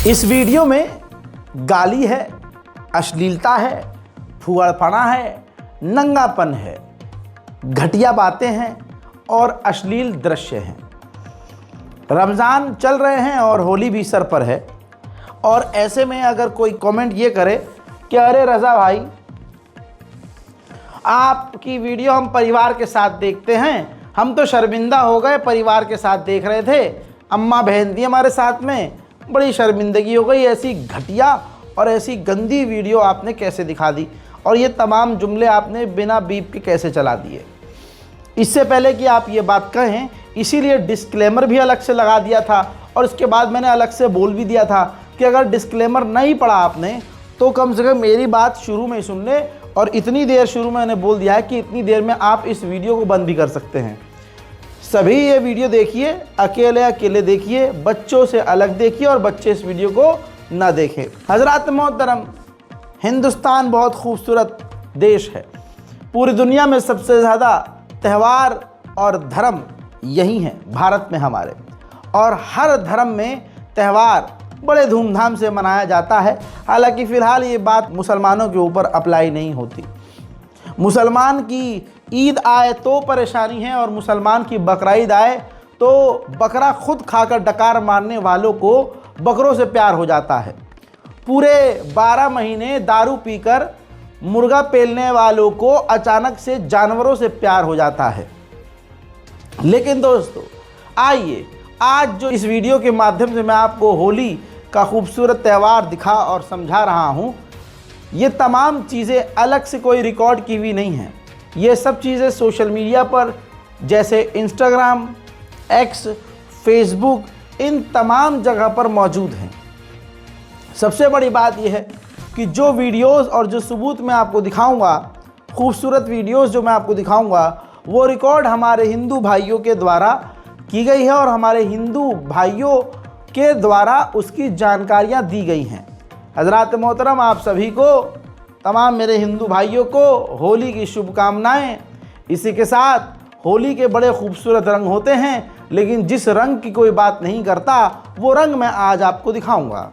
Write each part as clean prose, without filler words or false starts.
इस वीडियो में गाली है, अश्लीलता है, फुहड़पना है, नंगापन है, घटिया बातें हैं और अश्लील दृश्य हैं। रमज़ान चल रहे हैं और होली भी सर पर है, और ऐसे में अगर कोई कमेंट ये करे कि अरे रज़ा भाई, आपकी वीडियो हम परिवार के साथ देखते हैं, हम तो शर्मिंदा हो गए, परिवार के साथ देख रहे थे, अम्मा बहन थी हमारे साथ में, बड़ी शर्मिंदगी हो गई, ऐसी घटिया और ऐसी गंदी वीडियो आपने कैसे दिखा दी, और ये तमाम जुमले आपने बिना बीप के कैसे चला दिए। इससे पहले कि आप ये बात कहें, इसीलिए डिस्क्लेमर भी अलग से लगा दिया था, और इसके बाद मैंने अलग से बोल भी दिया था कि अगर डिस्क्लेमर नहीं पढ़ा आपने तो कम से कम मेरी बात शुरू में ही सुन ले, और इतनी देर शुरू में मैंने बोल दिया है कि इतनी देर में आप इस वीडियो को बंद भी कर सकते हैं। सभी ये वीडियो देखिए, अकेले अकेले देखिए, बच्चों से अलग देखिए, और बच्चे इस वीडियो को ना देखें। हज़रात मोहतरम, हिंदुस्तान बहुत खूबसूरत देश है। पूरी दुनिया में सबसे ज़्यादा त्यौहार और धर्म यही हैं भारत में हमारे, और हर धर्म में त्यौहार बड़े धूमधाम से मनाया जाता है। हालांकि फ़िलहाल ये बात मुसलमानों के ऊपर अप्लाई नहीं होती। मुसलमान की ईद आए तो परेशानी है, और मुसलमान की बकरीद आए तो बकरा खुद खाकर डकार मारने वालों को बकरों से प्यार हो जाता है। पूरे 12 महीने दारू पीकर मुर्गा पेलने वालों को अचानक से जानवरों से प्यार हो जाता है। लेकिन दोस्तों, आइए आज जो इस वीडियो के माध्यम से मैं आपको होली का खूबसूरत त्यौहार दिखा और समझा रहा हूँ, ये तमाम चीज़ें अलग से कोई रिकॉर्ड की हुई नहीं हैं। ये सब चीज़ें सोशल मीडिया पर जैसे इंस्टाग्राम, एक्स, फेसबुक, इन तमाम जगह पर मौजूद हैं। सबसे बड़ी बात यह है कि जो वीडियोस और जो सबूत मैं आपको दिखाऊंगा, खूबसूरत वीडियोस जो मैं आपको दिखाऊंगा, वो रिकॉर्ड हमारे हिंदू भाइयों के द्वारा की गई है, और हमारे हिंदू भाइयों के द्वारा उसकी जानकारियाँ दी गई हैं। हज़रात मोहतरम, आप सभी को, तमाम मेरे हिंदू भाइयों को होली की शुभकामनाएं। इसी के साथ होली के बड़े खूबसूरत रंग होते हैं, लेकिन जिस रंग की कोई बात नहीं करता वो रंग मैं आज आपको दिखाऊंगा।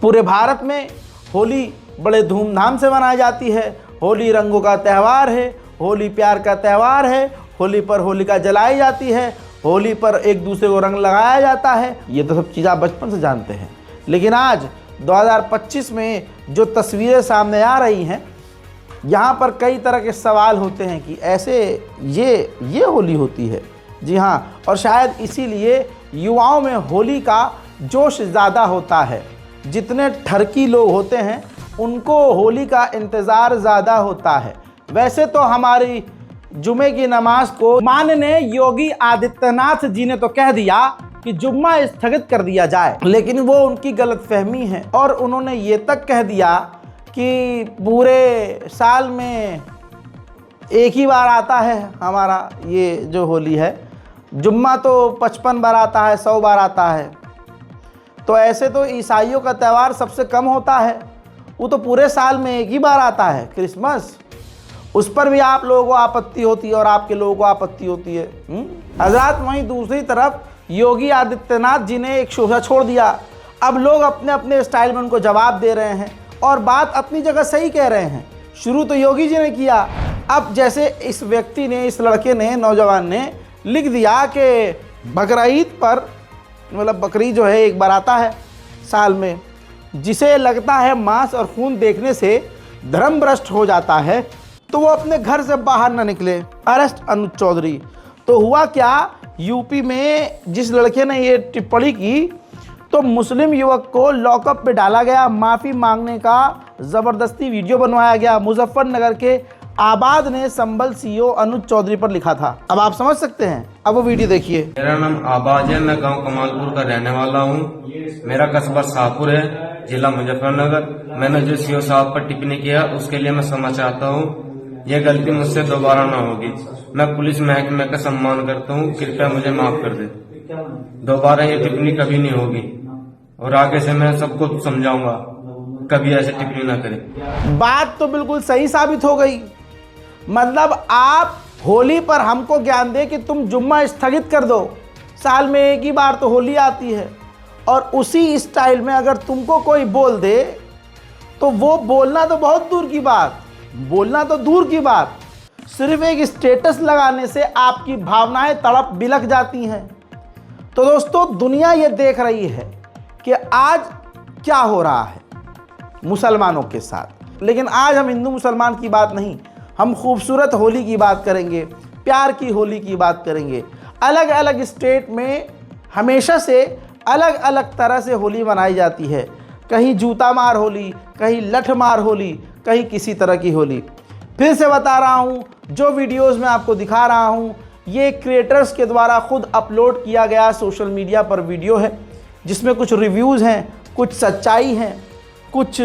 पूरे भारत में होली बड़े धूमधाम से मनाई जाती है। होली रंगों का त्यौहार है, होली प्यार का त्यौहार है। होली पर होलिका जलाई जाती है, होली पर एक दूसरे को रंग लगाया जाता है। ये तो सब चीज़ आप बचपन से जानते हैं। लेकिन आज 2025 में जो तस्वीरें सामने आ रही हैं, यहाँ पर कई तरह के सवाल होते हैं कि ऐसे ये होली होती है। जी हाँ, और शायद इसीलिए युवाओं में होली का जोश ज़्यादा होता है। जितने ठरकी लोग होते हैं उनको होली का इंतज़ार ज़्यादा होता है। वैसे तो हमारी जुमे की नमाज को माननीय योगी आदित्यनाथ जी ने तो कह दिया कि जुम्मा स्थगित कर दिया जाए, लेकिन वो उनकी गलतफहमी है, और उन्होंने ये तक कह दिया कि पूरे साल में एक ही बार आता है हमारा ये जो होली है, जुम्मा तो 55 बार आता है, 100 बार आता है। तो ऐसे तो ईसाइयों का त्यौहार सबसे कम होता है, वो तो पूरे साल में एक ही बार आता है, क्रिसमस। उस पर भी आप लोगों को आपत्ति होती है और आपके लोगों को आपत्ति होती है। हज़रात, वहीं दूसरी तरफ योगी आदित्यनाथ जी ने एक शोभा छोड़ दिया। अब लोग अपने अपने स्टाइल में उनको जवाब दे रहे हैं, और बात अपनी जगह सही कह रहे हैं। शुरू तो योगी जी ने किया, अब जैसे इस व्यक्ति ने, इस लड़के ने, नौजवान ने लिख दिया कि बकरीद पर, मतलब बकरी जो है एक बार आता है साल में, जिसे लगता है मांस और खून देखने से धर्म भ्रष्ट हो जाता है, तो वो अपने घर से बाहर ना निकले। अरेस्ट अनुज चौधरी। तो हुआ क्या, यूपी में जिस लड़के ने ये टिप्पणी की, तो मुस्लिम युवक को लॉकअप पे डाला गया। माफ़ी मांगने का ज़बरदस्ती वीडियो बनवाया गया। मुजफ्फरनगर के आबाद ने संबल सीओ अनुज चौधरी पर लिखा था। अब आप समझ सकते हैं, अब वो वीडियो देखिए। मेरा नाम आबाद है, मैं गांव कमालपुर का रहने वाला हूँ। मेरा कस्बा शाहपुर है, जिला मुजफ्फरनगर। मैंने जो सीओ साहब पर टिप्पणी किया उसके लिए मैं क्षमा चाहता हूँ। यह गलती मुझसे दोबारा न होगी। मैं पुलिस महकमे का सम्मान करता हूँ, कृपया मुझे माफ कर दे। दोबारा ये टिप्पणी कभी नहीं होगी, और आगे से मैं सबको समझाऊंगा कभी ऐसे टिप्पणी ना करें। बात तो बिल्कुल सही साबित हो गई। मतलब आप होली पर हमको ज्ञान दे कि तुम जुम्मा स्थगित कर दो, साल में एक ही बार तो होली आती है, और उसी स्टाइल में अगर तुमको कोई बोल दे तो वो बोलना तो बहुत दूर की बात, बोलना तो दूर की बात, सिर्फ एक स्टेटस लगाने से आपकी भावनाएं तड़प बिलक जाती हैं। तो दोस्तों, दुनिया ये देख रही है कि आज क्या हो रहा है मुसलमानों के साथ। लेकिन आज हम हिंदू मुसलमान की बात नहीं, हम खूबसूरत होली की बात करेंगे, प्यार की होली की बात करेंगे। अलग अलग स्टेट में हमेशा से अलग अलग तरह से होली मनाई जाती है। कहीं जूता मार होली, कहीं लठ मार होली, कहीं किसी तरह की होली। फिर से बता रहा हूँ, जो वीडियोस मैं आपको दिखा रहा हूँ ये क्रिएटर्स के द्वारा खुद अपलोड किया गया सोशल मीडिया पर वीडियो है, जिसमें कुछ रिव्यूज़ हैं, कुछ सच्चाई हैं, कुछ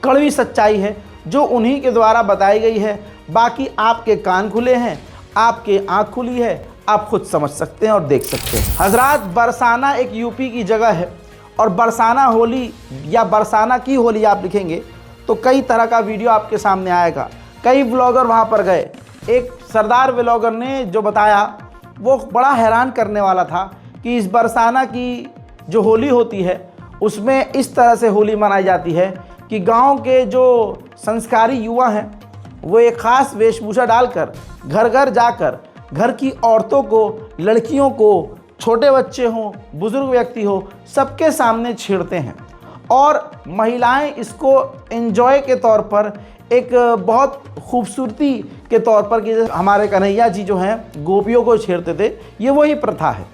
कड़वी सच्चाई है जो उन्हीं के द्वारा बताई गई है। बाकी आपके कान खुले हैं, आपके आँख खुली है, आप खुद समझ सकते हैं और देख सकते हैं। हजरात, बरसाना एक यूपी की जगह है और बरसाना होली या बरसाना की होली आप लिखेंगे तो कई तरह का वीडियो आपके सामने आएगा। कई व्लॉगर वहाँ पर गए। एक सरदार व्लॉगर ने जो बताया वो बड़ा हैरान करने वाला था कि इस बरसाना की जो होली होती है उसमें इस तरह से होली मनाई जाती है कि गांव के जो संस्कारी युवा हैं वो एक ख़ास वेशभूषा डालकर घर घर जाकर घर की औरतों को, लड़कियों को, छोटे बच्चे हों, बुज़ुर्ग व्यक्ति हो, सबके सामने छेड़ते हैं। और महिलाएं इसको एंजॉय के तौर पर, एक बहुत खूबसूरती के तौर पर कि हमारे कन्हैया जी जो हैं गोपियों को छेड़ते थे, ये वही प्रथा है।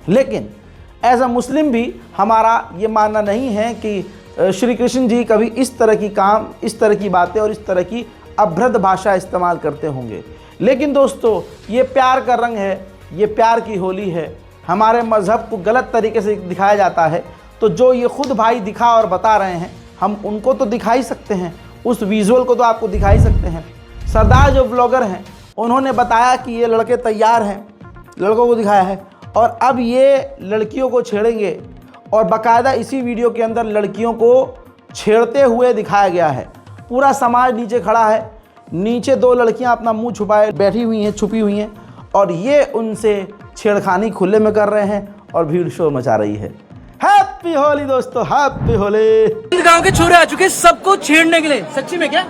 लेकिन एज अ मुस्लिम भी हमारा ये मानना नहीं है कि श्री कृष्ण जी कभी इस तरह की बातें और इस तरह की अभद्र भाषा इस्तेमाल करते होंगे। लेकिन दोस्तों, ये प्यार का रंग है, ये प्यार की होली है। हमारे मज़हब को गलत तरीके से दिखाया जाता है, तो जो ये खुद भाई दिखा और बता रहे हैं, हम उनको तो दिखा ही सकते हैं, उस विजुअल को तो आपको दिखा ही सकते हैं। सरदार जो ब्लॉगर हैं उन्होंने बताया कि ये लड़के तैयार हैं, लड़कों को दिखाया है, और अब ये लड़कियों को छेड़ेंगे। और बाकायदा इसी वीडियो के अंदर लड़कियों को छेड़ते हुए दिखाया गया है। पूरा समाज नीचे खड़ा है, नीचे दो लड़कियां अपना मुंह छुपाए बैठी हुई हैं, छुपी हुई हैं, और ये उनसे छेड़खानी खुले में कर रहे हैं और भीड़ शोर मचा रही है। हैप्पी होली दोस्तों, हैप्पी होली। गांव के छोरे आ चुके सबको छेड़ने के लिए। सच्ची में क्या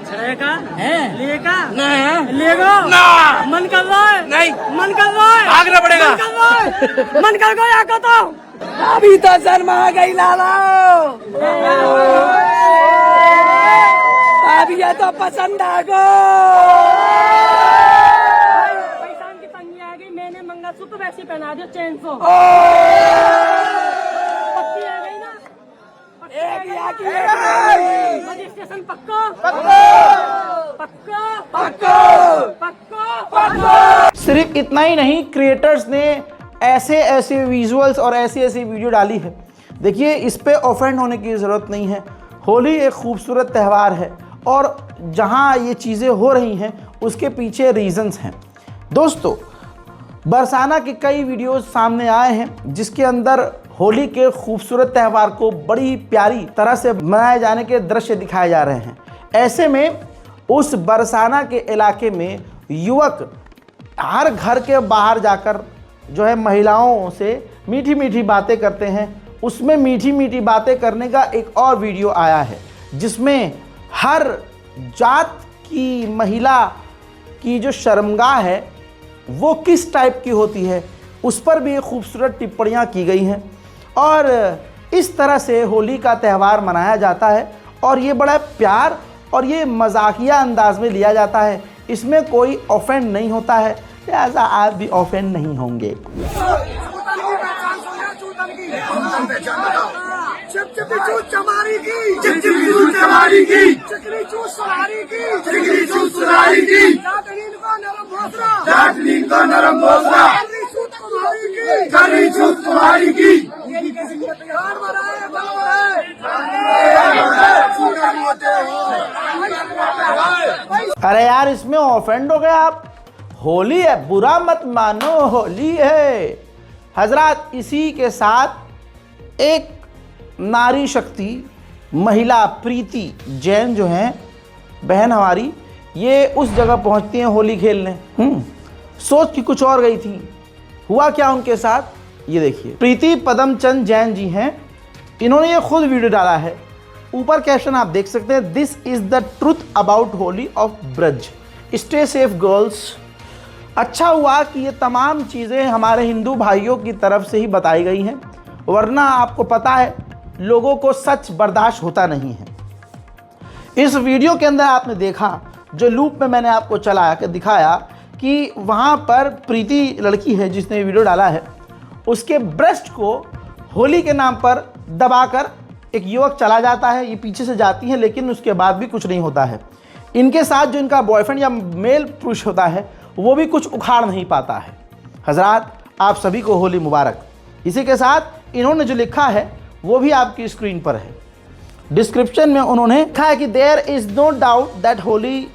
छेड़ेगा है? लेगा नहीं, लेगा ना। मन कर रहा है नहीं, मन कर रहा है, भागना पड़ेगा, मन कर गया को तो अभी तो शर्मा गई लाला, अभी ये तो पसंद आ गो। पैसा की तंगी आ गई, मैंने मंगलसूत्र वैसे पहना दिया चैन को। पक्की आ गई ना, रजिस्ट्रेशन पक्का पक्का पक्का पक्का। सिर्फ इतना ही नहीं, क्रिएटर्स ने ऐसे विजुअल्स और ऐसी वीडियो डाली है। देखिए, इस पे ऑफेंड होने की ज़रूरत नहीं है। होली एक खूबसूरत त्यौहार है और जहाँ ये चीज़ें हो रही हैं उसके पीछे रीज़न्स हैं। दोस्तों, बरसाना के कई वीडियोस सामने आए हैं जिसके अंदर होली के खूबसूरत त्यौहार को बड़ी प्यारी तरह से मनाए जाने के दृश्य दिखाए जा रहे हैं। ऐसे में उस बरसाना के इलाके में युवक हर घर के बाहर जाकर जो है महिलाओं से मीठी मीठी बातें करते हैं। उसमें मीठी मीठी बातें करने का एक और वीडियो आया है जिसमें हर जात की महिला की जो शर्मगाह है वो किस टाइप की होती है उस पर भी खूबसूरत टिप्पणियाँ की गई हैं। और इस तरह से होली का त्यौहार मनाया जाता है और ये बड़ा प्यार और ये मजाकिया अंदाज में लिया जाता है। इसमें कोई ऑफेंड नहीं होता है, लिहाजा आप भी ऑफेंड नहीं होंगे। अरे यार, इसमें ऑफेंड हो गए आप। होली है, बुरा मत मानो, होली है। हजरात, इसी के साथ एक नारी शक्ति महिला प्रीति जैन जो हैं बहन हमारी, ये उस जगह पहुंचती हैं होली खेलने। सोच की कुछ और गई थी। हुआ क्या उनके साथ, ये देखिए, प्रीति पदमचंद जैन जी हैं, इन्होंने ये खुद वीडियो डाला है। ऊपर कैप्शन आप देख सकते हैं, this is the truth about Holi of Braj, stay safe girls. अच्छा हुआ कि ये तमाम चीज़ें हमारे हिंदू भाइयों की तरफ से ही बताई गई हैं, वरना आपको पता है लोगों को सच बर्दाश्त होता नहीं है। इस वीडियो के अंदर आपने देखा, जो लूप में मैंने आपको चलाया के दिखाया कि वहाँ पर प्रीति लड़की है जिसने वीडियो डाला है, उसके ब्रेस्ट को होली के नाम पर दबाकर एक युवक चला जाता है, ये पीछे से जाती है, लेकिन उसके बाद भी कुछ नहीं होता है। इनके साथ जो इनका बॉयफ्रेंड या मेल पुरुष होता है वो भी कुछ उखाड़ नहीं पाता है। हजरात, आप सभी को होली मुबारक। इसी के साथ इन्होंने जो लिखा है वो भी आपकी स्क्रीन पर है। डिस्क्रिप्शन में उन्होंने लिखा है कि there is no doubt that Holi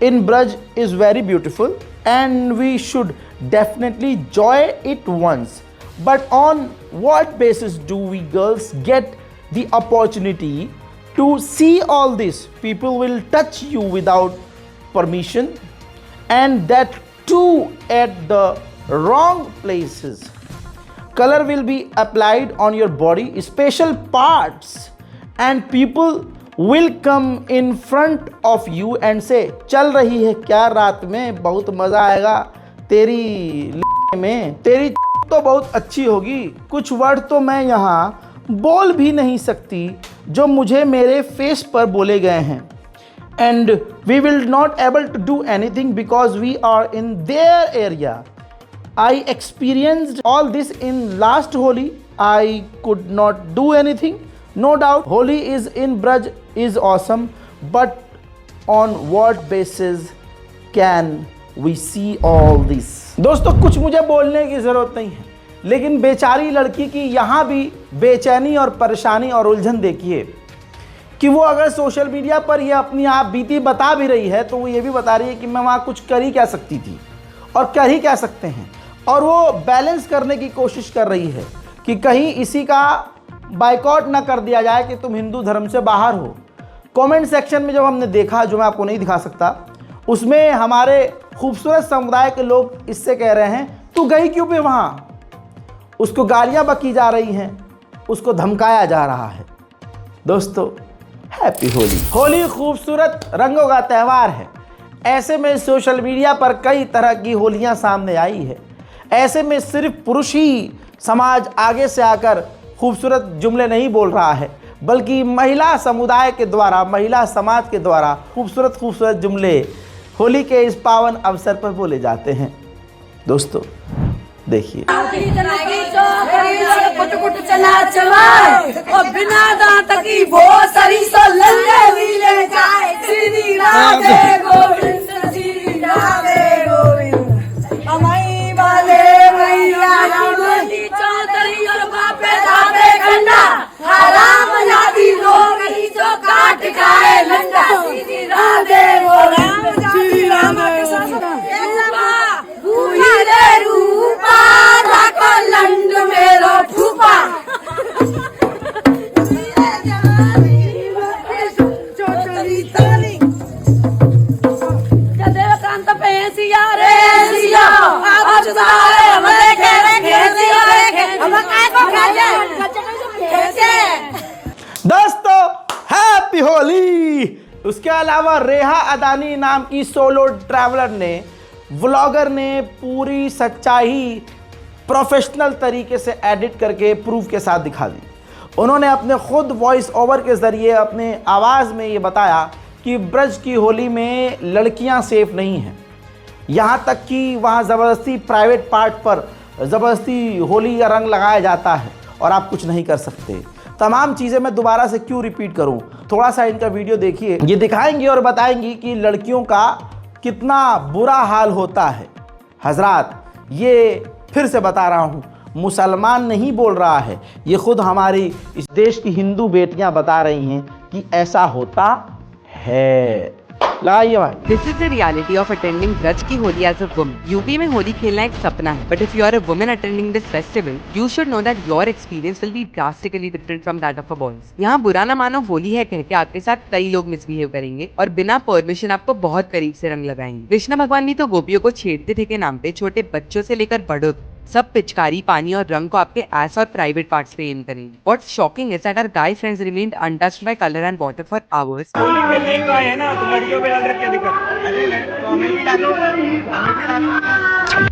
in Braj is very beautiful and we should definitely joy it once, but on what basis do we girls get the opportunity to see all this? People will touch you without permission, and that too at the wrong places. Color will be applied on your body, special parts, and people will come in front of you and say, चल रही है क्या रात में, बहुत मज़ा आएगा तेरी में, तेरी तो बहुत अच्छी होगी। कुछ वर्ड तो मैं यहाँ बोल भी नहीं सकती जो मुझे मेरे फेस पर बोले गए हैं। And we will not able to do anything because we are in their area. I experienced all this in last Holi. I could not do anything. No doubt Holi is in Braj is awesome, but on what basis can we see all this. दोस्तों, कुछ मुझे बोलने की ज़रूरत नहीं है, लेकिन बेचारी लड़की की यहाँ भी बेचैनी और परेशानी और उलझन देखिए कि वो अगर सोशल मीडिया पर ये अपनी आप बीती बता भी रही है तो वो ये भी बता रही है कि मैं वहाँ कुछ कर ही क्या सकती थी और कर ही क्या सकते हैं, और वो बैलेंस करने की कोशिश कर रही है कि कहीं इसी का बाइकआउट ना कर दिया जाए कि तुम हिंदू धर्म से बाहर हो। कमेंट सेक्शन में जब हमने देखा, जो मैं आपको नहीं दिखा सकता, उसमें हमारे खूबसूरत समुदाय के लोग इससे कह रहे हैं तू गई क्यों भी वहाँ, उसको गालियाँ बकी जा रही हैं, उसको धमकाया जा रहा है। दोस्तों, हैप्पी होली। होली खूबसूरत रंगों का त्यौहार है। ऐसे में सोशल मीडिया पर कई तरह की होलियाँ सामने आई है। ऐसे में सिर्फ पुरुष ही समाज आगे से आकर खूबसूरत जुमले नहीं बोल रहा है, बल्कि महिला समुदाय के द्वारा, महिला समाज के द्वारा खूबसूरत खूबसूरत जुमले होली के इस पावन अवसर पर बोले जाते हैं। दोस्तों देखिए, बिना दांत की वो सरी सो ले जाए, श्री राधे गोविंद, श्री राधे गोविंद। हमारी वाले मैया चौधरी और बापे दादे खंडा, हराम यादी लोग जो काट खाए लंडा, श्री राधे गोविंद, श्री राम रूपा राखो लंड मेरो फूफा। देवकांत पे सिया रे सिया, आज सारे हम देखे सिया रे, हम काय को खाजे। दोस्तों हैप्पी होली। उसके अलावा रेहा अदानी नाम की सोलो ट्रैवलर ने, व्लॉगर ने पूरी सच्चाई प्रोफेशनल तरीके से एडिट करके प्रूफ के साथ दिखा दी। उन्होंने अपने खुद वॉइस ओवर के ज़रिए अपने आवाज़ में ये बताया कि ब्रज की होली में लड़कियां सेफ नहीं हैं, यहाँ तक कि वहाँ ज़बरदस्ती प्राइवेट पार्ट पर ज़बरदस्ती होली का रंग लगाया जाता है और आप कुछ नहीं कर सकते। तमाम चीज़ें मैं दोबारा से क्यों रिपीट करूं, थोड़ा सा इनका वीडियो देखिए। ये दिखाएंगी और बताएंगी कि लड़कियों का कितना बुरा हाल होता है। हजरात, ये फिर से बता रहा हूँ, मुसलमान नहीं बोल रहा है, ये खुद हमारी इस देश की हिंदू बेटियां बता रही हैं कि ऐसा होता है। लगाइए भाई। This is the reality of attending Braj की Holi as a woman. UP में होली खेलना एक सपना है, but if you are a woman attending this festival, you should know that your experience will be drastically different from that of a boys. यहाँ बुरा ना मानो, होली है कह के आपके साथ कई लोग मिसबिहेव करेंगे और बिना परमिशन आपको बहुत करीब से रंग लगाएंगे। कृष्ण भगवान भी तो गोपियों को छेड़ते थे के नाम पे छोटे बच्चों से लेकर बड़ों सब पिचकारी, पानी और रंग को आपके एस और प्राइवेट पार्ट्स पे एम करेंगे। What's shocking is that our guy friends remained untouched by color and water for hours.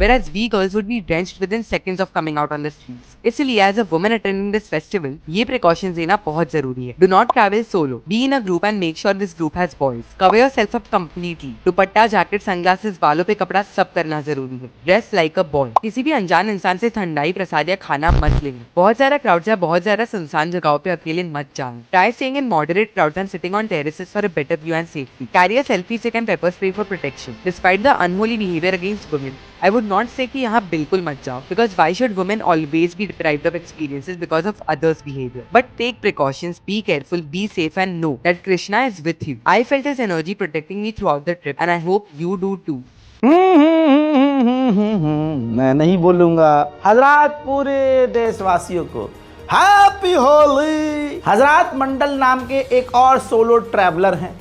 Whereas we girls would be drenched within seconds of coming out on the streets. इसलिए as a woman attending this festival, ये precautions लेना बहुत जरूरी है। Do not travel solo. Be in a group and make sure this group has boys. Cover yourself up completely. Dupatta, jacket, sunglasses, बालों पे कपड़ा सब करना जरूरी है। Dress like a boy. किसी भी अनजान इंसान से ठंडाई, प्रसाद या खाना मत लेना। बहुत ज्यादा क्राउड या बहुत ज्यादा सुनसान जगहों पे अकेले मत जाना। Try staying in moderate crowds and sitting on terraces for a better view and safety. Carry a selfie stick and pepper spray for protection. Despite the unholy behavior against women, I would not say कि यहाँ बिल्कुल मत जाओ, because why should women always be deprived of experiences because of others' behavior? But take precautions, be careful, be safe, and know that Krishna is with you. I felt his energy protecting me throughout the trip, and I hope you do too. मैं नहीं बोलूंगा। हजरात, पूरे देशवासियों को happy Holi. हजरात मंडल नाम के एक और सोलो ट्रैवलर हैं,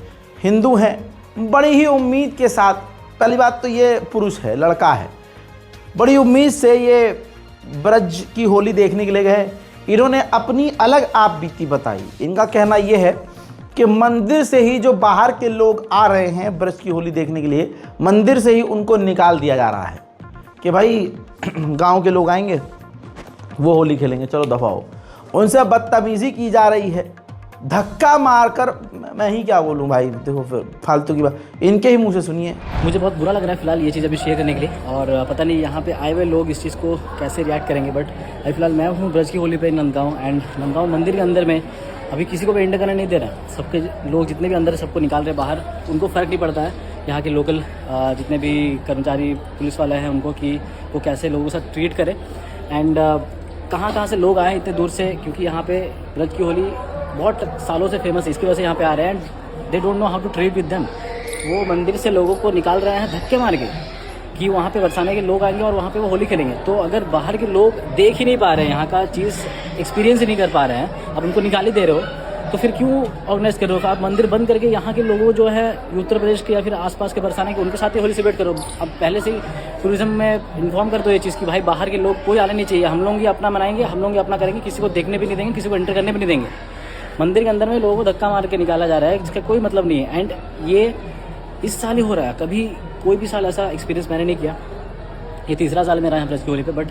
हिंदू हैं। बड़ी ही उम्मीद के साथ, पहली बात तो ये पुरुष है, लड़का है, बड़ी उम्मीद से ये ब्रज की होली देखने के लिए गए। इन्होंने अपनी अलग आप बीती बताई। इनका कहना ये है कि मंदिर से ही जो बाहर के लोग आ रहे हैं ब्रज की होली देखने के लिए, मंदिर से ही उनको निकाल दिया जा रहा है कि भाई गांव के लोग आएंगे, वो होली खेलेंगे, चलो दफा हो। उनसे बदतमीज़ी की जा रही है, धक्का मारकर। मैं ही क्या बोलूं भाई, देखो फिर फालतू की बात इनके ही मुंह से सुनिए। मुझे बहुत बुरा लग रहा है फिलहाल ये चीज़ अभी शेयर करने के लिए, और पता नहीं यहाँ पे आए हुए लोग इस चीज़ को कैसे रिएक्ट करेंगे। बट अभी फिलहाल मैं हूँ ब्रज की होली पे नंदगांव, एंड नंदगांव मंदिर के अंदर में अभी किसी को भी एंटर करने नहीं दे रहा। सबके लोग जितने भी अंदर है सबको निकाल रहे बाहर। उनको फ़र्क नहीं पड़ता है यहाँ के लोकल जितने भी कर्मचारी पुलिस वाले हैं उनको, कि वो कैसे लोगों के साथ ट्रीट करें। एंड कहाँ से लोग आए इतने दूर से, क्योंकि यहाँ पे ब्रज की होली बहुत सालों से फेमस है, इसकी वजह से यहाँ पे आ रहे हैं। And they don't know how to treat with them. वो मंदिर से लोगों को निकाल रहे हैं धक्के मार के कि वहाँ पे बरसाने के लोग आएंगे और वहाँ पे वो होली खेलेंगे। तो अगर बाहर के लोग देख ही नहीं पा रहे हैं, यहाँ का चीज़ एक्सपीरियंस ही नहीं कर पा रहे हैं, अब उनको निकाल ही दे रहे हो, तो फिर क्यों ऑर्गेनाइज कर रहे हो? आप मंदिर बंद करके यहाँ के लोगों जो है उत्तर प्रदेश के या फिर आसपास के बरसाने के, उनके साथ ही होली सेलिब्रेट करो। अब पहले से ही टूरिज्म में इन्फॉर्म कर दो ये चीज़ कि भाई बाहर के लोग कोई आने नहीं चाहिए, हम लोग ही अपना मनाएंगे, हम लोग ही अपना करेंगे, किसी को देखने भी नहीं देंगे, किसी को एंटर करने भी नहीं देंगे। मंदिर के अंदर में लोगों को धक्का मार के निकाला जा रहा है जिसका कोई मतलब नहीं है। एंड ये इस साल ही हो रहा है, कभी कोई भी साल ऐसा एक्सपीरियंस मैंने नहीं किया। ये तीसरा साल मेरा है ब्रज की होली पे, बट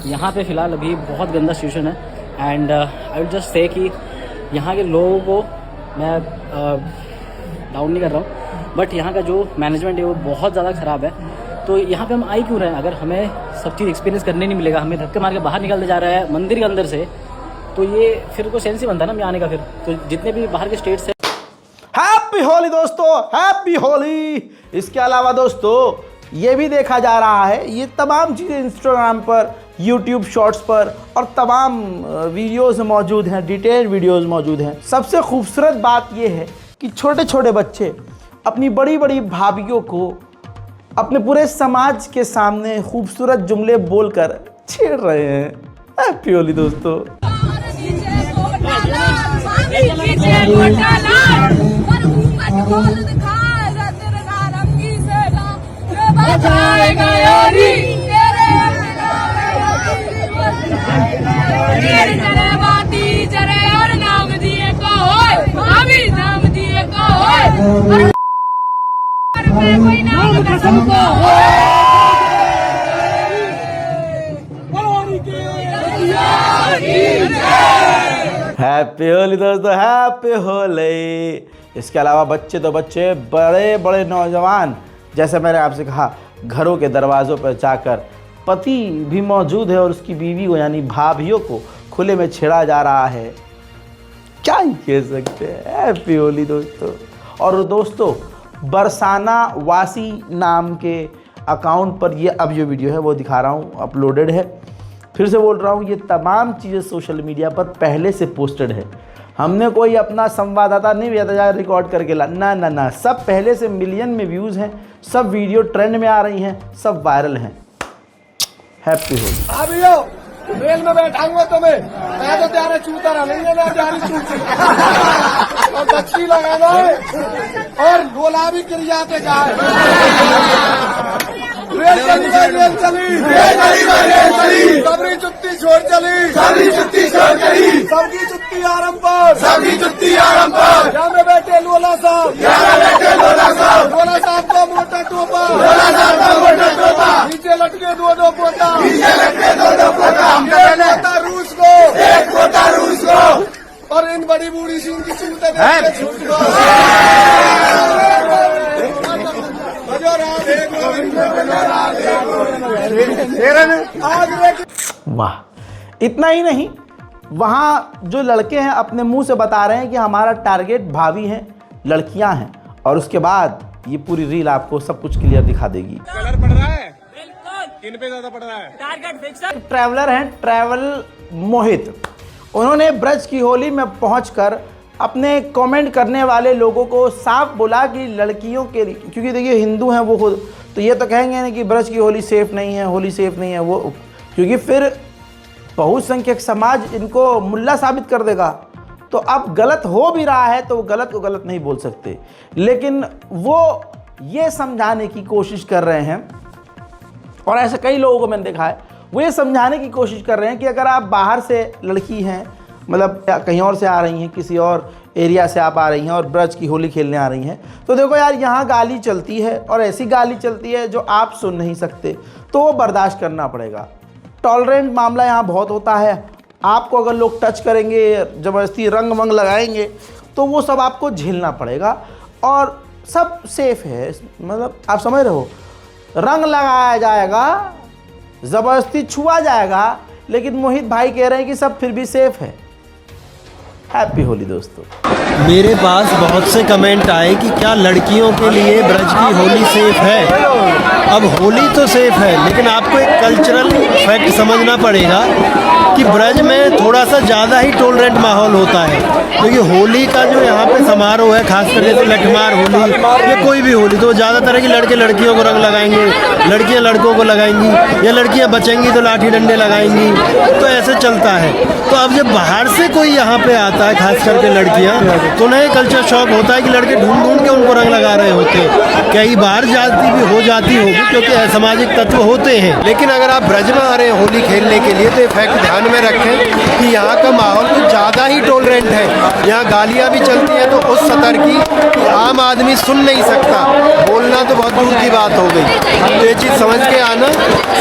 यहाँ पे फ़िलहाल अभी बहुत गंदा सिचुएशन है। And I will just say कि यहाँ के लोगों को मैं डाउन नहीं कर रहा हूँ, बट यहाँ का जो मैनेजमेंट है वो बहुत ज़्यादा ख़राब है। तो यहाँ पे हम आई क्यों रहे हैं अगर हमें सब चीज़ एक्सपीरियंस करने नहीं मिलेगा? हमें धक्के मार के बाहर निकालते जा रहा है मंदिर के अंदर से, तो ये फिर कोई सेंस ही बनता है ना आने का। फिर तो जितने भी बाहर के स्टेट्स हैं, हैप्पी होली दोस्तों, हैप्पी होली। इसके अलावा दोस्तों ये भी देखा जा रहा है, ये तमाम चीज़ें इंस्टाग्राम पर, यूट्यूब शॉर्ट्स पर और तमाम वीडियोस मौजूद हैं, डिटेल वीडियोस मौजूद हैं। सबसे खूबसूरत बात ये है कि छोटे छोटे बच्चे अपनी बड़ी बड़ी भाभियों को अपने पूरे समाज के सामने खूबसूरत जुमले बोलकर छेड़ रहे हैं। हैप्पी होली दोस्तों। हैप्पी होली दोस्तों, हैप्पी होली। इसके अलावा बच्चे तो बच्चे, बड़े बड़े नौजवान, जैसे मैंने आपसे कहा, घरों के दरवाज़ों पर जाकर पति भी मौजूद है और उसकी बीवी को यानी भाभियों को खुले में छेड़ा जा रहा है। क्या ही कह सकते हैं। हैप्पी होली दोस्तों। और दोस्तों बरसाना वासी नाम के अकाउंट पर ये अब जो वीडियो है वो दिखा रहा हूँ, अपलोडेड है। फिर से बोल रहा हूँ, ये तमाम चीज़ें सोशल मीडिया पर पहले से पोस्टेड है। हमने कोई अपना संवाददाता नहीं भेजा था रिकॉर्ड करके ला, ना ना ना, सब पहले से मिलियन में व्यूज़ हैं, सब वीडियो ट्रेंड में आ रही हैं, सब वायरल हैं। हैप्पी होली। अभियो रेल में बैठाऊंगा तुम्हें, मैं तो त्यारे चूता रहा नहीं ना त्यारी चूती और बच्ची लगाना है और गुलाबी क्रिया पे गाय रेल चली भाई रेल चली, रेल चली भाई रेल चली, सबरी जुत्ती छोड़ चली, सबरी जुत्ती छोड़ चली, सबकी जुत्ती आराम पर, सबकी जुत्ती आराम पर। यहाँ में बैठे लोला साहब, यहाँ बैठे लोला साहब, लोला साहब का मोटा टोपा, लोला साहब का मोटा टोपा, नीचे लटके दो पोता, नीचे लटके दो पोता। एक पोता रूस को, एक पोता रूस को, और इन बड़ी बूढ़ी सी उनकी चूते छूट को। वाह, इतना ही नहीं, वहाँ जो लड़के हैं अपने मुंह से बता रहे हैं कि हमारा टारगेट भाभी हैं, लड़कियां हैं, और उसके बाद ये पूरी रील आपको सब कुछ क्लियर दिखा देगी। कलर पड़ रहा है, किन पे ज्यादा पड़ रहा है? Target fix. ट्रैवलर हैं ट्रैवल मोहित, उन्होंने ब्रज की होली में पहुंचकर अपने कमेंट करने वाले लोगों को साफ बोला कि लड़कियों के लिए, क्योंकि देखिए हिंदू हैं वो खुद, तो ये तो कहेंगे नहीं कि ब्रज की होली सेफ नहीं है, होली सेफ नहीं है वो, क्योंकि फिर बहुसंख्यक समाज इनको मुल्ला साबित कर देगा। तो अब गलत हो भी रहा है तो वो गलत को गलत नहीं बोल सकते, लेकिन वो ये समझाने की कोशिश कर रहे हैं, और ऐसे कई लोगों को मैंने देखा है, वो ये समझाने की कोशिश कर रहे हैं कि अगर आप बाहर से लड़की हैं, मतलब कहीं और से आ रही हैं, किसी और एरिया से आप आ रही हैं और ब्रज की होली खेलने आ रही हैं, तो देखो यार यहाँ गाली चलती है, और ऐसी गाली चलती है जो आप सुन नहीं सकते, तो वो बर्दाश्त करना पड़ेगा। टॉलरेंट मामला यहाँ बहुत होता है, आपको अगर लोग टच करेंगे, ज़बरदस्ती रंग वंग लगाएंगे, तो वो सब आपको झेलना पड़ेगा, और सब सेफ है, मतलब आप समझ रहे हो, रंग लगाया जाएगा, ज़बरदस्ती छुआ जाएगा, लेकिन मोहित भाई कह रहे हैं कि सब फिर भी सेफ है। हैप्पी होली दोस्तों। मेरे पास बहुत से कमेंट आए कि क्या लड़कियों के लिए ब्रज की होली सेफ है। अब होली तो सेफ है, लेकिन आपको एक कल्चरल फैक्ट समझना पड़ेगा कि ब्रज में थोड़ा सा ज़्यादा ही टॉलरेंट माहौल होता है, क्योंकि होली का जो यहाँ पे समारोह है, खास करके तो लठमार होली या कोई भी होली, तो ज़्यादातर है कि लड़के लड़कियों को रंग लगाएंगे, लड़कियाँ लड़कों को लगाएंगी, या लड़कियाँ बचेंगी तो लाठी डंडे लगाएंगी, तो ऐसे चलता है। तो अब जब बाहर से कोई यहाँ पे आता है, खास करके लड़कियाँ, तो उन्हें कल्चर शॉक होता है कि लड़के ढूंढ ढूंढ के उनको रंग लगा रहे होते हैं। कई बार जाती भी हो जाती होगी, क्योंकि असामाजिक तत्व होते हैं। लेकिन अगर आप ब्रज में आ रहे हैं होली खेलने के लिए, तो ये फैक्ट ध्यान में रखें कि यहाँ का माहौल कुछ ज़्यादा ही टॉलरेंट है। यहाँ गालियाँ भी चलती हैं तो उस सतर की कि आम आदमी सुन नहीं सकता, बोलना तो बहुत दूर की बात हो गई। तो ये चीज़ समझ के आना,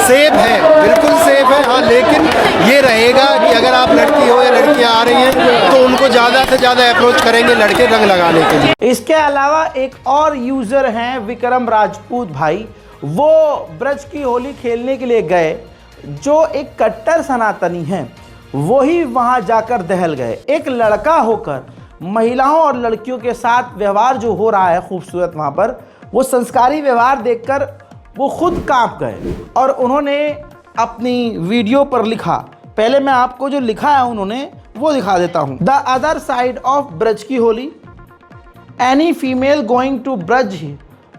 सेफ है, बिल्कुल सेफ है। हाँ, लेकिन ये रहेगा कि अगर आप लड़की हो या लड़कियाँ आ रही हैं तो उनको ज़्यादा से ज़्यादा अप्रोच करेंगे लड़के रंग लगाने के लिए। इसके अलावा एक और यूज़र हैं विक्रम राजपूत भाई, वो ब्रज की होली खेलने के लिए गए, जो एक कट्टर सनातनी हैं, वही वहाँ जाकर दहल गए। एक लड़का होकर महिलाओं और लड़कियों के साथ व्यवहार जो हो रहा है खूबसूरत वहाँ पर, वो संस्कारी व्यवहार देखकर वो खुद कांप गए, और उन्होंने अपनी वीडियो पर लिखा। पहले मैं आपको जो लिखा है उन्होंने वो दिखा देता हूँ। The other side of Braj की Holi, any female going to Braj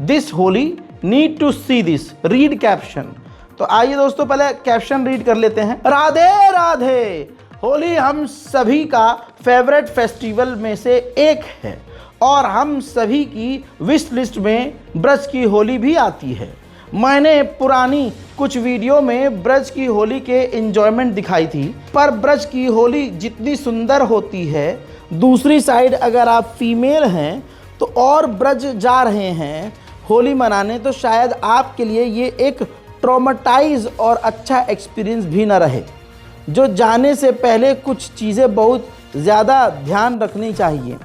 this Holi need to see this, read caption. तो आइए दोस्तों पहले कैप्शन रीड कर लेते हैं। राधे राधे, होली हम सभी का फेवरेट फेस्टिवल में से एक है, और हम सभी की विश लिस्ट में ब्रज की होली भी आती है। मैंने पुरानी कुछ वीडियो में ब्रज की होली के एंजॉयमेंट दिखाई थी, पर ब्रज की होली जितनी सुंदर होती है, दूसरी साइड अगर आप फीमेल हैं तो और ब्रज जा रहे हैं होली मनाने, तो शायद आपके लिए ये एक ट्रॉमेटाइज और अच्छा एक्सपीरियंस भी न रहे। जो जाने से पहले कुछ चीज़ें बहुत ज़्यादा ध्यान रखनी चाहिए।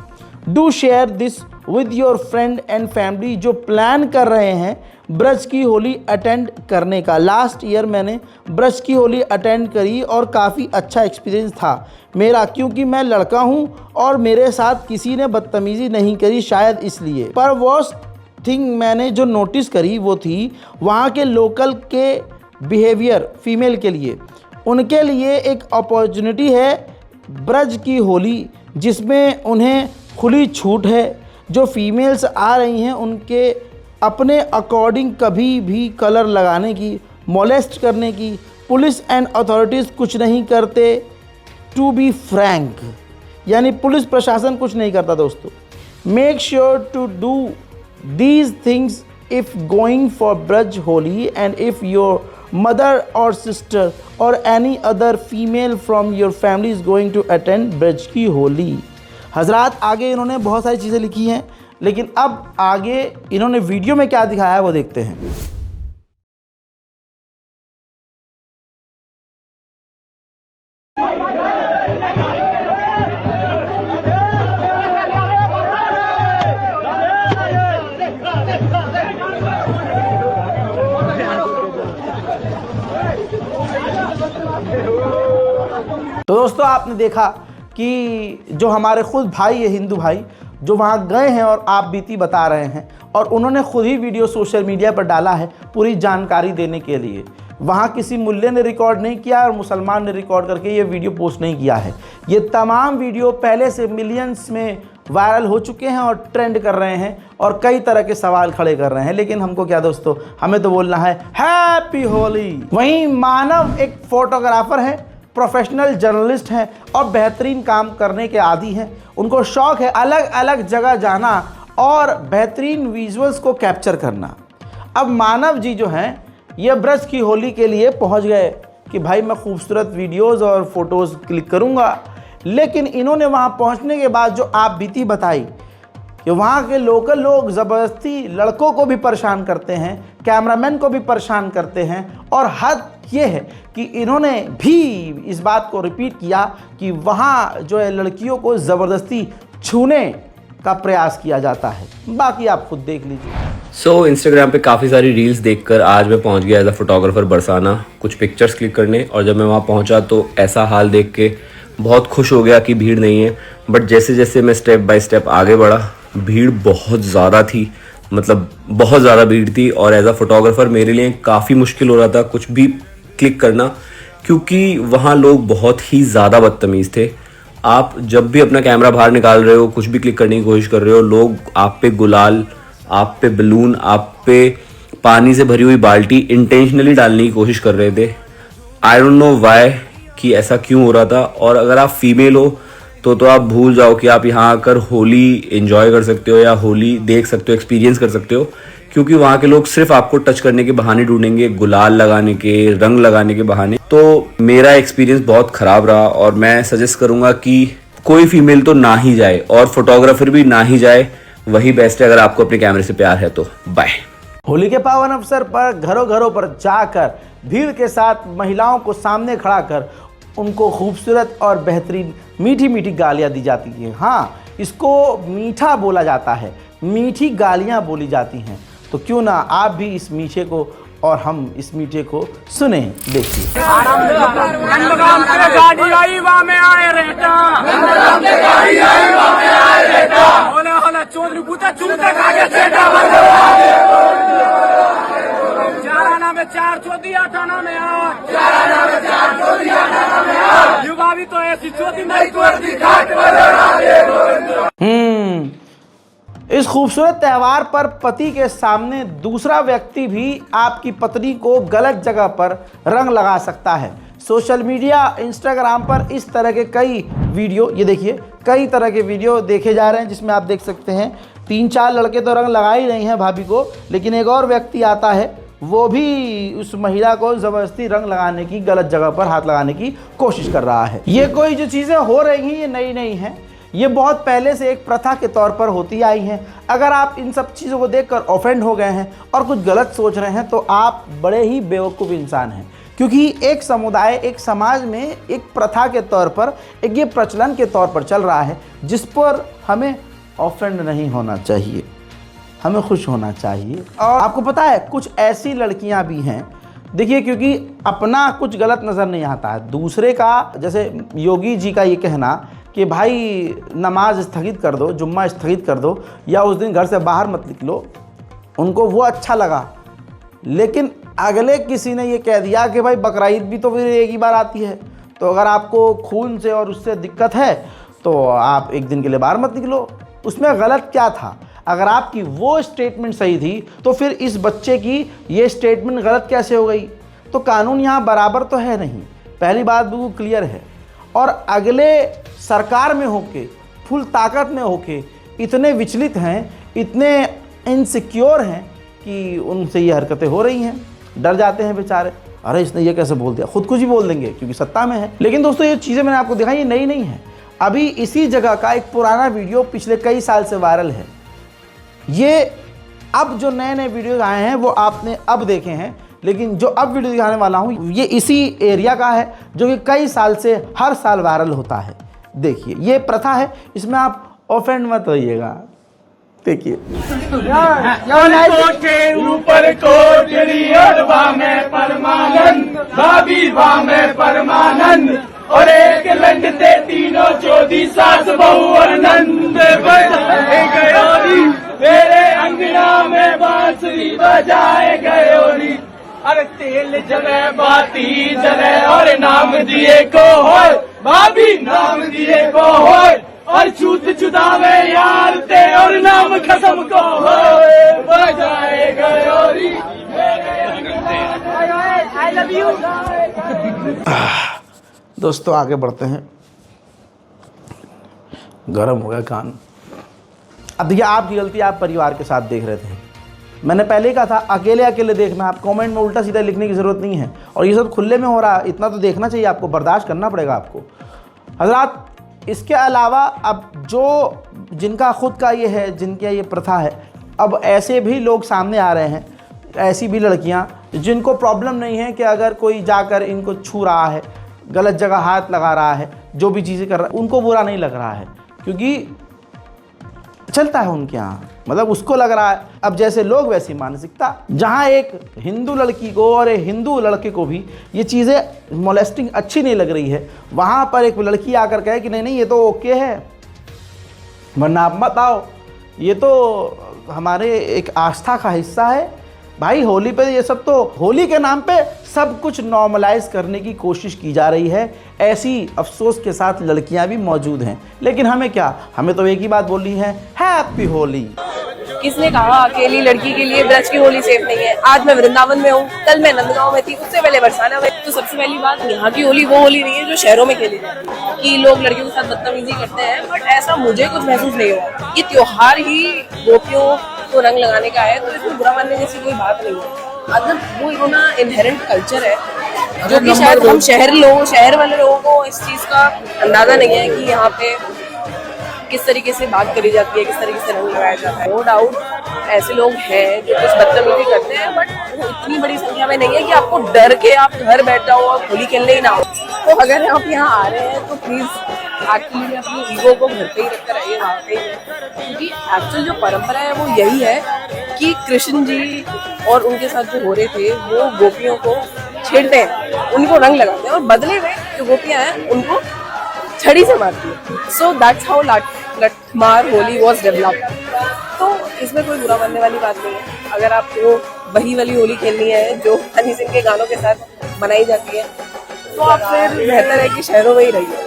Do share this with your friend and family जो प्लान कर रहे हैं ब्रज की होली अटेंड करने का। लास्ट ईयर मैंने ब्रज की होली अटेंड करी और काफ़ी अच्छा एक्सपीरियंस था मेरा, क्योंकि मैं लड़का हूं और मेरे साथ किसी ने बदतमीज़ी नहीं करी, शायद इसलिए। पर वर्स्ट थिंग मैंने जो नोटिस करी वो थी वहाँ के लोकल के बिहेवियर फीमेल के लिए। उनके लिए एक अपॉर्चुनिटी है ब्रज की होली, जिसमें उन्हें खुली छूट है। जो फीमेल्स आ रही हैं उनके अपने अकॉर्डिंग कभी भी कलर लगाने की, मोलेस्ट करने की पुलिस एंड अथॉरिटीज़ कुछ नहीं करते। टू बी फ्रैंक, यानी पुलिस प्रशासन कुछ नहीं करता दोस्तों। Make sure to do these things if going for Braj Holi and if your mother or sister or any other female from your family is going to attend Braj की होली। हजरात आगे इन्होंने बहुत सारी चीज़ें लिखी हैं, लेकिन अब आगे इन्होंने वीडियो में क्या दिखाया है वो देखते हैं। तो दोस्तों आपने देखा कि जो हमारे खुद भाई है, हिंदू भाई, जो वहाँ गए हैं और आप बीती बता रहे हैं, और उन्होंने खुद ही वीडियो सोशल मीडिया पर डाला है पूरी जानकारी देने के लिए। वहाँ किसी मुल्ले ने रिकॉर्ड नहीं किया और मुसलमान ने रिकॉर्ड करके ये वीडियो पोस्ट नहीं किया है। ये तमाम वीडियो पहले से मिलियंस में वायरल हो चुके हैं और ट्रेंड कर रहे हैं और कई तरह के सवाल खड़े कर रहे हैं। लेकिन हमको क्या दोस्तों, हमें तो बोलना है हैप्पी होली। वहीं मानव एक फोटोग्राफर है, प्रोफेशनल जर्नलिस्ट हैं और बेहतरीन काम करने के आदी हैं। उनको शौक़ है अलग अलग जगह जाना और बेहतरीन विजुअल्स को कैप्चर करना। अब मानव जी जो हैं ये ब्रज की होली के लिए पहुंच गए कि भाई मैं खूबसूरत वीडियोस और फ़ोटोज़ क्लिक करूंगा। लेकिन इन्होंने वहां पहुंचने के बाद जो आप बीती बताई कि वहाँ के लोकल लोग ज़बरदस्ती लड़कों को भी परेशान करते हैं, कैमरामैन को भी परेशान करते हैं, और हद ये है कि इन्होंने भी इस बात को रिपीट किया कि वहाँ जो है लड़कियों को ज़बरदस्ती छूने का प्रयास किया जाता है। बाकी आप खुद देख लीजिए। इंस्टाग्राम पे काफ़ी सारी रील्स देखकर आज मैं पहुंच गया एज अ फोटोग्राफर बरसाना कुछ पिक्चर्स क्लिक करने। और जब मैं वहाँ पहुंचा तो ऐसा हाल देख के बहुत खुश हो गया कि भीड़ नहीं है। बट जैसे जैसे मैं स्टेप बाय स्टेप आगे बढ़ा, भीड़ बहुत ज़्यादा थी, मतलब बहुत ज़्यादा भीड़ थी। और एज अ फोटोग्राफर मेरे लिए काफ़ी मुश्किल हो रहा था कुछ भी क्लिक करना, क्योंकि वहाँ लोग बहुत ही ज़्यादा बदतमीज़ थे। आप जब भी अपना कैमरा बाहर निकाल रहे हो, कुछ भी क्लिक करने की कोशिश कर रहे हो, लोग आप पे गुलाल, आप पे बलून, आप पे पानी से भरी हुई बाल्टी इंटेंशनली डालने की कोशिश कर रहे थे। आई डोंट नो व्हाई कि ऐसा क्यों हो रहा था। और अगर आप फीमेल हो तो आप भूल जाओ कि आप यहाँ आकर होली एंजॉय कर सकते हो या होली देख सकते हो, एक्सपीरियंस कर सकते हो, क्योंकि वहाँ के लोग सिर्फ आपको टच करने के बहाने ढूंढेंगे, गुलाल लगाने के, रंग लगाने के बहाने। तो मेरा एक्सपीरियंस बहुत ख़राब रहा और मैं सजेस्ट करूँगा कि कोई फीमेल तो ना ही जाए और फोटोग्राफर भी ना ही जाए, वही बेस्ट है अगर आपको अपने कैमरे से प्यार है तो। बाय। होली के पावन अवसर पर घरों घरों पर जाकर भीड़ के साथ महिलाओं को सामने खड़ा कर उनको खूबसूरत और बेहतरीन मीठी मीठी गालियाँ दी जाती हैं। हाँ, इसको मीठा बोला जाता है, मीठी गालियाँ बोली जाती हैं। तो क्यों ना आप भी इस मीठे को और हम इस मीठे को सुने, देखिए। चार चौथी आठाना में युवा भी तो ऐसी चौथी नहीं इस खूबसूरत त्यौहार पर पति के सामने दूसरा व्यक्ति भी आपकी पत्नी को गलत जगह पर रंग लगा सकता है। सोशल मीडिया इंस्टाग्राम पर इस तरह के कई वीडियो, ये देखिए कई तरह के वीडियो देखे जा रहे हैं, जिसमें आप देख सकते हैं 3-4 लड़के तो रंग लगा ही रहे हैं भाभी को, लेकिन एक और व्यक्ति आता है, वो भी उस महिला को ज़बरदस्ती रंग लगाने की, गलत जगह पर हाथ लगाने की कोशिश कर रहा है। ये कोई जो चीज़ें हो रही हैं ये नई नहीं हैं, ये बहुत पहले से एक प्रथा के तौर पर होती आई हैं। अगर आप इन सब चीज़ों को देखकर ऑफेंड हो गए हैं और कुछ गलत सोच रहे हैं तो आप बड़े ही बेवकूफ़ इंसान हैं, क्योंकि एक समुदाय, एक समाज में एक प्रथा के तौर पर, एक ये प्रचलन के तौर पर चल रहा है, जिस पर हमें ऑफेंड नहीं होना चाहिए, हमें खुश होना चाहिए। और आपको पता है कुछ ऐसी लड़कियां भी हैं, देखिए, क्योंकि अपना कुछ गलत नज़र नहीं आता है, दूसरे का, जैसे योगी जी का ये कहना कि भाई नमाज स्थगित कर दो, जुम्मा स्थगित कर दो, या उस दिन घर से बाहर मत निकलो, उनको वो अच्छा लगा। लेकिन अगले किसी ने ये कह दिया कि भाई बकरा ईद भी तो फिर एक ही बार आती है, तो अगर आपको खून से और उससे दिक्कत है तो आप एक दिन के लिए बाहर मत निकलो। उसमें गलत क्या था? अगर आपकी वो स्टेटमेंट सही थी तो फिर इस बच्चे की ये स्टेटमेंट गलत कैसे हो गई? तो कानून यहाँ बराबर तो है नहीं, पहली बात बिल्कुल क्लियर है। और अगले सरकार में होके, फुल ताकत में होके इतने विचलित हैं, इतने इनसिक्योर हैं कि उनसे ये हरकतें हो रही हैं, डर जाते हैं बेचारे, अरे इसने ये कैसे बोल दिया, खुद कुछ ही बोल देंगे क्योंकि सत्ता में है। लेकिन दोस्तों ये चीज़ें मैंने आपको दिखाई, ये नई नहीं है। अभी इसी जगह का एक पुराना वीडियो पिछले कई साल से वायरल है। ये अब जो नए नए वीडियो आए हैं वो आपने अब देखे हैं, लेकिन जो अब वीडियो दिखाने वाला हूँ ये इसी एरिया का है जो कि कई साल से हर साल वायरल होता है। देखिए ये प्रथा है, इसमें आप ऑफेंड मत होइएगा। देखिए के ऊपर कोठरी और में परमानंद, भाभी में परमानंद, और एक लंडते तीनों चौधी सास बहू और नंद बजाए गयोरी, मेरे अंगना में बांसुरी बजाए गयोरी। अरे तेल जले बाती जले और नाम दिए को होए, भाभी नाम दिए को होए, और छूत छुदावे यार ते और नाम कसम को होए, बजाए गयोरी। I love you. दोस्तों आगे बढ़ते हैं, गर्म हो गया कान। अब देखिए आपकी गलती, आप परिवार के साथ देख रहे थे। मैंने पहले ही कहा था अकेले अकेले देखना, आप कमेंट में उल्टा सीधा लिखने की ज़रूरत नहीं है। और ये सब खुले में हो रहा है, इतना तो देखना चाहिए आपको, बर्दाश्त करना पड़ेगा आपको हजरात। इसके अलावा अब जो जिनका खुद का ये है, जिनका ये प्रथा है, अब ऐसे भी लोग सामने आ रहे हैं, ऐसी भी लड़कियाँ जिनको प्रॉब्लम नहीं है कि अगर कोई जाकर इनको छू रहा है, गलत जगह हाथ लगा रहा है, जो भी चीज़ें कर रहा है, उनको बुरा नहीं लग रहा है क्योंकि चलता है उनके यहाँ, मतलब उसको लग रहा है। अब जैसे लोग वैसी मानसिकता, जहाँ एक हिंदू लड़की को और एक हिंदू लड़के को भी ये चीज़ें मोलेस्टिंग अच्छी नहीं लग रही है, वहाँ पर एक लड़की आकर कहे कि नहीं नहीं ये तो ओके है, वरना आप मत आओ, ये तो हमारे एक आस्था का हिस्सा है। भाई होली पे ये सब, तो होली के नाम पे सब कुछ नॉर्मलाइज करने की कोशिश की जा रही है। ऐसी अफसोस के साथ लड़कियां भी मौजूद हैं, लेकिन हमें क्या, हमें तो एक ही बात बोलनी है, हैप्पी होली। किसने कहा अकेली लड़की के लिए ब्रज की होली सेफ नहीं है? आज मैं वृंदावन में हूँ, कल मैं नंदगांव में थी, उससे पहले बरसाना में। तो सबसे पहली बात, यहाँ की होली वो होली नहीं है जो शहरों में खेली जाती है कि लोग लड़कियों के साथ बदतमीजी करते हैं, बट ऐसा मुझे कुछ महसूस नहीं हुआ। ये त्योहार ही गोपियों को रंग लगाने का है, तो इसमें बुरा मानने जैसी कोई बात नहीं है। मतलब वो इतना इनहेरेंट कल्चर है जो कि शायद हम शहर वाले लोगों को इस चीज का अंदाजा नहीं है कि यहाँ पे किस तरीके से बात करी जाती है, किस तरीके से रंग लगाया जाता है। नो डाउट ऐसे लोग हैं जो कुछ बदतमीजी करते हैं, बट वो इतनी बड़ी संख्या में नहीं है कि आपको डर के आप घर बैठ जाओ और होली खेलने ही ना हो। तो अगर आप यहाँ आ रहे हैं तो प्लीज एक्चुअली अपनी ईगो को घर पे ही रखकर आइए, वहाँ पे ही, क्योंकि एक्चुअल जो परंपरा है वो यही है कि कृष्ण जी और उनके साथ जो हो रहे थे वो गोपियों को छेड़ते हैं, उनको रंग लगाते हैं, और बदले में जो गोपियां हैं उनको छड़ी से मारती है। So that's how Lathmar Holi was developed. तो इसमें कोई बुरा मानने वाली बात नहीं है। अगर आपको वही वाली होली खेलनी है जो हनी सिंह के गानों के साथ बनाई जाती है, तो आप फिर बेहतर है कि शहरों में ही रहिए।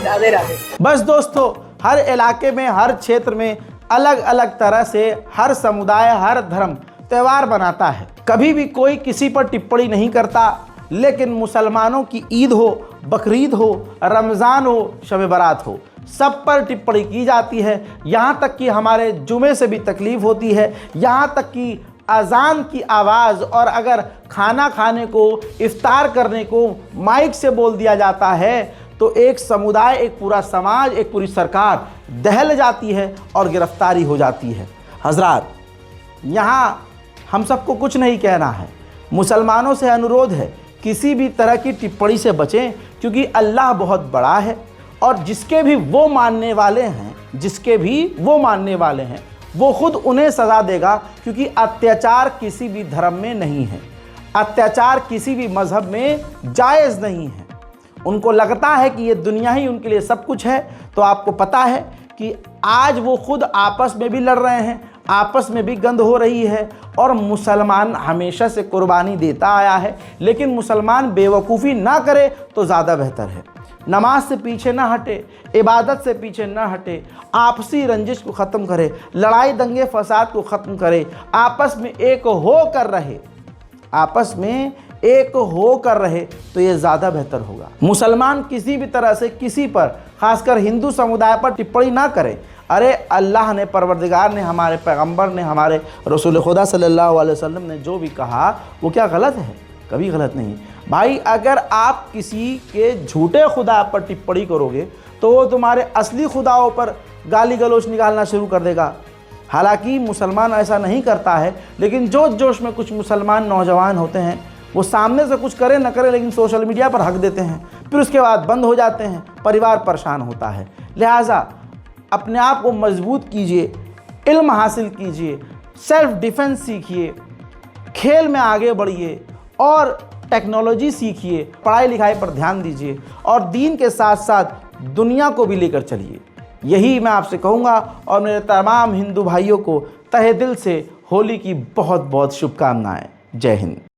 राधे राधे। बस दोस्तों, हर इलाके में, हर क्षेत्र में अलग अलग तरह से हर समुदाय, हर धर्म त्यौहार बनाता है। कभी भी कोई किसी पर टिप्पणी नहीं करता, लेकिन मुसलमानों की ईद हो, बकरीद हो, रमज़ान हो, शब बारात हो, सब पर टिप्पणी की जाती है। यहाँ तक कि हमारे जुमे से भी तकलीफ़ होती है, यहाँ तक कि अजान की आवाज़ और अगर खाना खाने को, इफ्तार करने को माइक से बोल दिया जाता है तो एक समुदाय, एक पूरा समाज, एक पूरी सरकार दहल जाती है और गिरफ्तारी हो जाती है। हजरात, यहाँ हम सबको कुछ नहीं कहना है, मुसलमानों से अनुरोध है किसी भी तरह की टिप्पणी से बचें, क्योंकि अल्लाह बहुत बड़ा है और जिसके भी वो मानने वाले हैं वो खुद उन्हें सज़ा देगा, क्योंकि अत्याचार किसी भी धर्म में नहीं है, अत्याचार किसी भी मज़हब में जायज़ नहीं है। उनको लगता है कि ये दुनिया ही उनके लिए सब कुछ है, तो आपको पता है कि आज वो खुद आपस में भी लड़ रहे हैं, आपस में भी गंद हो रही है। और मुसलमान हमेशा से कुर्बानी देता आया है, लेकिन मुसलमान बेवकूफ़ी ना करे तो ज़्यादा बेहतर है। नमाज से पीछे ना हटे, इबादत से पीछे ना हटे, आपसी रंजिश को ख़त्म करे, लड़ाई दंगे फसाद को ख़त्म करे, आपस में एक होकर रहे तो ये ज़्यादा बेहतर होगा। मुसलमान किसी भी तरह से किसी पर, खासकर हिंदू समुदाय पर टिप्पणी ना करें। अरे अल्लाह ने, परवरदिगार ने, हमारे पैगंबर ने, हमारे रसूल खुदा सल्लल्लाहु अलैहि वसल्लम ने जो भी कहा वो क्या गलत है? कभी गलत नहीं। भाई अगर आप किसी के झूठे खुदा पर टिप्पणी करोगे तो वो तुम्हारे असली खुदाओं पर गाली गलौज निकालना शुरू कर देगा। हालांकि मुसलमान ऐसा नहीं करता है, लेकिन जोश जोश में कुछ मुसलमान नौजवान होते हैं, वो सामने से कुछ करे न करे लेकिन सोशल मीडिया पर हक देते हैं, फिर उसके बाद बंद हो जाते हैं, परिवार परेशान होता है। लिहाजा अपने आप को मजबूत कीजिए, इल्म हासिल कीजिए, सेल्फ डिफेंस सीखिए, खेल में आगे बढ़िए और टेक्नोलॉजी सीखिए, पढ़ाई लिखाई पर ध्यान दीजिए और दीन के साथ साथ दुनिया को भी लेकर चलिए। यही मैं आपसे कहूँगा और मेरे तमाम हिंदू भाइयों को तहे दिल से होली की बहुत बहुत शुभकामनाएं। जय हिंद।